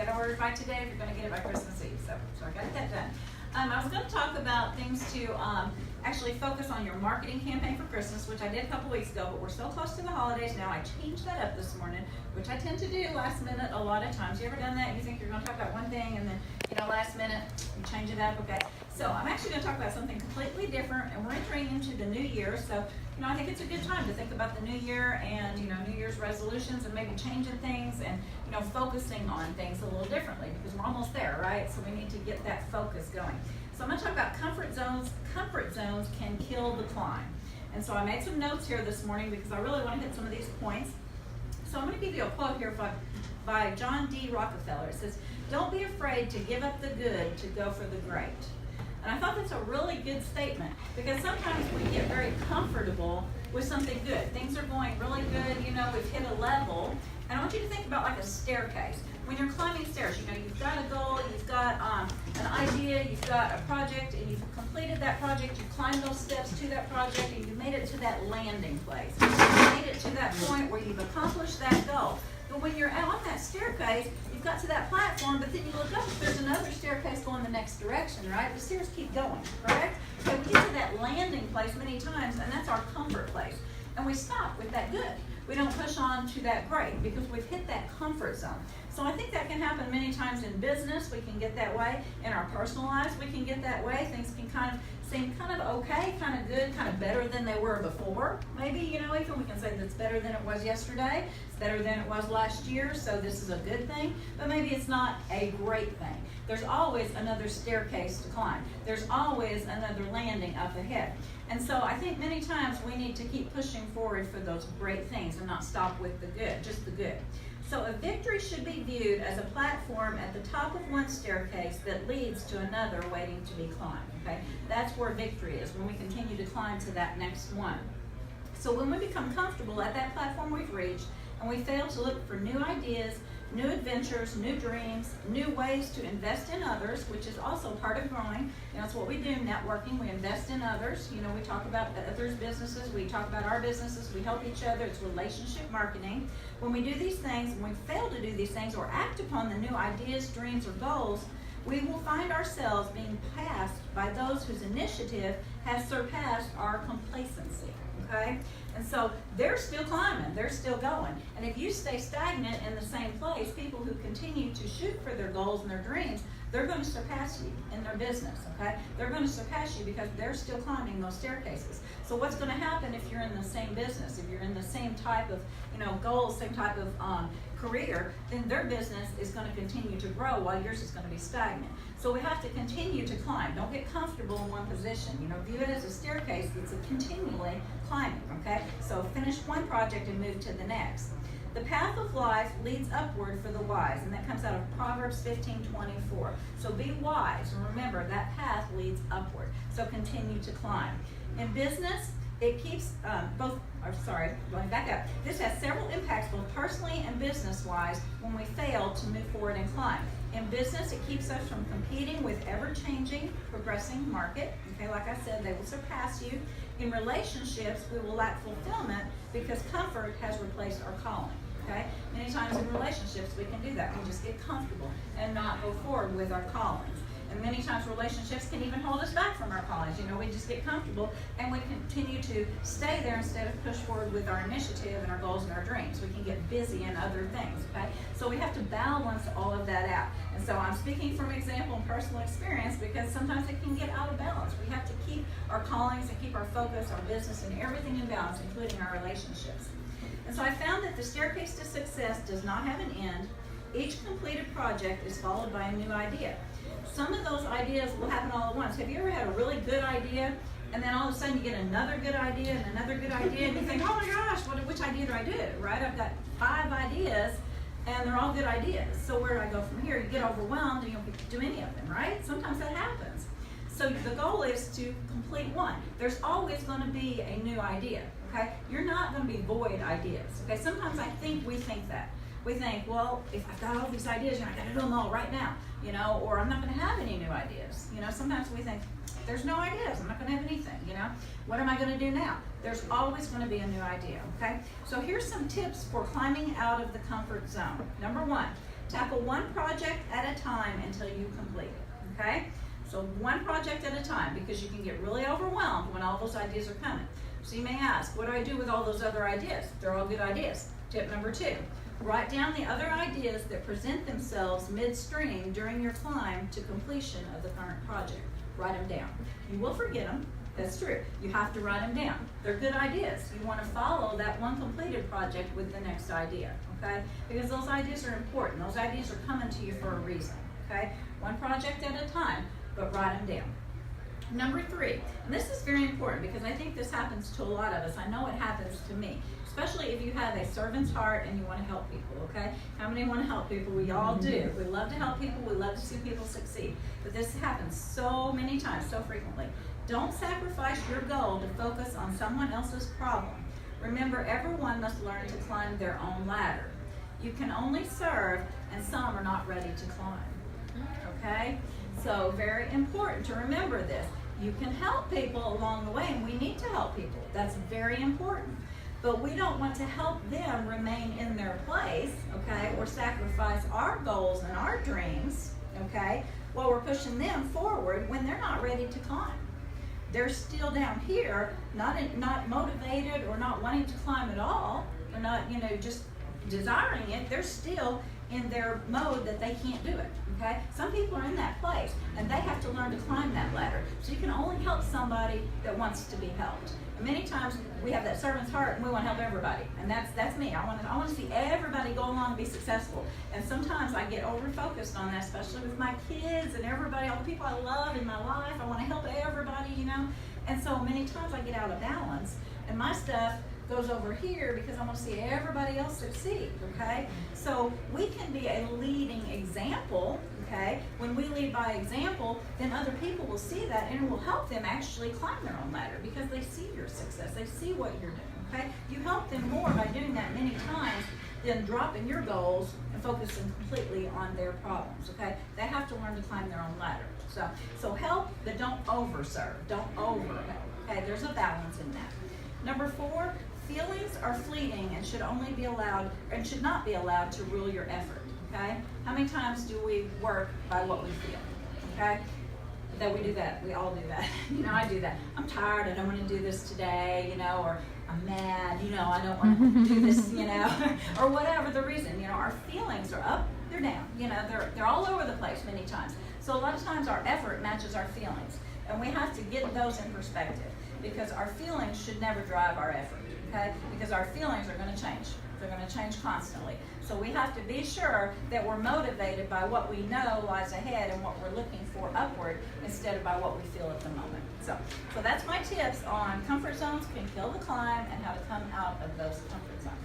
got to order it by today if you're going to get it by Christmas Eve. So I got that done. I was going to talk about things to actually focus on your marketing campaign for Christmas, which I did a couple weeks ago, but we're so close to the holidays now. I changed that up this morning, which I tend to do last minute a lot of times. You ever done that? You think you're going to talk about one thing and then, last minute you change it up? Okay. So I'm actually going to talk about something completely different, and we're entering into the new year. So, I think it's a good time to think about the new year and, New Year's resolutions and maybe changing things and, focusing on things a little differently because we're almost there, right? So we need to get that focus going. So I'm going to talk about comfort zones. Comfort zones can kill the climb. And so I made some notes here this morning because I really want to hit some of these points. So I'm going to give you a quote here by John D. Rockefeller. It says, "Don't be afraid to give up the good to go for the great." And I thought that's a really good statement because sometimes we get very comfortable with something good. Things are going really good, we've hit a level. And I want you to think about like a staircase. When you're climbing stairs, you've got a goal, you've got an idea, you've got a project, and you've completed that project, you've climbed those steps to that project, and you've made it to that landing place. You've made it to that point where you've accomplished that goal. But when you're on that staircase, you've got to that platform, but then you look up, there's another staircase going the next direction, right? The stairs keep going, correct? So we get to that landing place many times, and that's our comfort place. And we stop with that good. We don't push on to that great because we've hit that comfort zone. So I think that can happen many times in business. We can get that way. In our personal lives, we can get that way. Things can kind of seem kind of okay, kind of good, kind of better than they were before. Maybe, even we can say that's better than it was yesterday. It's better than it was last year, so this is a good thing. But maybe it's not a great thing. There's always another staircase to climb. There's always another landing up ahead. And so I think many times we need to keep pushing forward for those great things and not stop with the good, just the good. So a victory should be viewed as a platform at the top of one staircase that leads to another waiting to be climbed, okay? That's where victory is, when we continue to climb to that next one. So when we become comfortable at that platform we've reached and we fail to look for new ideas, new adventures, new dreams, new ways to invest in others, which is also part of growing. It's what we do, networking. We invest in others. We talk about others' businesses. We talk about our businesses. We help each other. It's relationship marketing. When we do these things, when we fail to do these things or act upon the new ideas, dreams, or goals, we will find ourselves being passed by those whose initiative has surpassed our complacency, okay? And so they're still climbing, they're still going. And if you stay stagnant in the same place, people who continue to shoot for their goals and their dreams, they're going to surpass you in their business, okay? They're going to surpass you because they're still climbing those staircases. So what's going to happen if you're in the same business, if you're in the same type of, goals, same type of career, then their business is going to continue to grow while yours is going to be stagnant. So we have to continue to climb. Don't get comfortable in one position. View it as a staircase that's continually climbing, okay? So finish one project and move to the next. The path of life leads upward for the wise, and that comes out of Proverbs 15:24. So be wise, and remember that path leads upward. So continue to climb. In business, it keeps going back up. This has several impacts both personally and business-wise when we fail to move forward and climb. In business, it keeps us from competing with ever-changing, progressing market. Okay, like I said, they will surpass you. In relationships, we will lack fulfillment because comfort has replaced our calling. Okay, many times in relationships, we can do that. We just get comfortable and not go forward with our callings. And many times relationships can even hold us back from our callings. We just get comfortable and we continue to stay there instead of push forward with our initiative and our goals and our dreams. We can get busy in other things, okay? So we have to balance all of that out. And so I'm speaking from example and personal experience because sometimes it can get out of balance. We have to keep our callings and keep our focus, our business, and everything in balance, including our relationships. And so I found that the staircase to success does not have an end. Each completed project is followed by a new idea. Some of those ideas will happen all at once. Have you ever had a really good idea, and then all of a sudden you get another good idea and another good idea, and you think, oh my gosh, which idea do I do, right? I've got 5 ideas, and they're all good ideas. So where do I go from here? You get overwhelmed, and you don't get to do any of them, right? Sometimes that happens. So the goal is to complete one. There's always going to be a new idea, okay? You're not going to be void ideas, okay? Sometimes we think that. We think, well, if I've got all these ideas, I got to do them all right now, or I'm not going to have any new ideas. Sometimes we think, there's no ideas, I'm not going to have anything, What am I going to do now? There's always going to be a new idea, okay? So here's some tips for climbing out of the comfort zone. Number 1, tackle one project at a time until you complete it, okay? So one project at a time, because you can get really overwhelmed when all those ideas are coming. So you may ask, what do I do with all those other ideas? They're all good ideas. Tip number 2, write down the other ideas that present themselves midstream during your climb to completion of the current project. Write them down. You will forget them. That's true. You have to write them down. They're good ideas. You want to follow that one completed project with the next idea, okay? Because those ideas are important. Those ideas are coming to you for a reason, okay? One project at a time, but write them down. Number 3, and this is very important because I think this happens to a lot of us. I know it happens to me, especially if you have a servant's heart and you want to help people, okay? How many want to help people? We all do. We love to help people. We love to see people succeed. But this happens so many times, so frequently. Don't sacrifice your goal to focus on someone else's problem. Remember, everyone must learn to climb their own ladder. You can only serve, and some are not ready to climb, okay? So very important to remember this. You can help people along the way, and we need to help people. That's very important. But we don't want to help them remain in their place, okay, or sacrifice our goals and our dreams, okay, while we're pushing them forward when they're not ready to climb. They're still down here, not motivated or not wanting to climb at all, or not, just desiring it. They're still in their mode that they can't do it, okay? Some people are in that place, and they have to learn to climb that ladder. So you can only help somebody that wants to be helped. And many times we have that servant's heart, and we want to help everybody, and that's me. I want to see everybody go along and be successful. And sometimes I get over-focused on that, especially with my kids and everybody, all the people I love in my life. I want to help everybody, And so many times I get out of balance, and my stuff goes over here because I want to see everybody else succeed, okay? So we can be a leading example, okay? When we lead by example, then other people will see that and it will help them actually climb their own ladder because they see your success, they see what you're doing, okay? You help them more by doing that many times than dropping your goals and focusing completely on their problems, okay? They have to learn to climb their own ladder. So help, but don't overserve, don't overhelp, okay? There's a balance in that. Number 4, feelings are fleeting and should only be allowed, and should not be allowed to rule your effort, okay? How many times do we work by what we feel, okay? That we do that, we all do that. I do that. I'm tired, I don't want to do this today, or I'm mad, I don't want to do this, or whatever the reason. Our feelings are up, they're down, they're all over the place many times. So a lot of times our effort matches our feelings, and we have to get those in perspective because our feelings should never drive our effort. Okay? Because our feelings are going to change. They're going to change constantly. So we have to be sure that we're motivated by what we know lies ahead and what we're looking for upward instead of by what we feel at the moment. So that's my tips on comfort zones can kill the climb and how to come out of those comfort zones.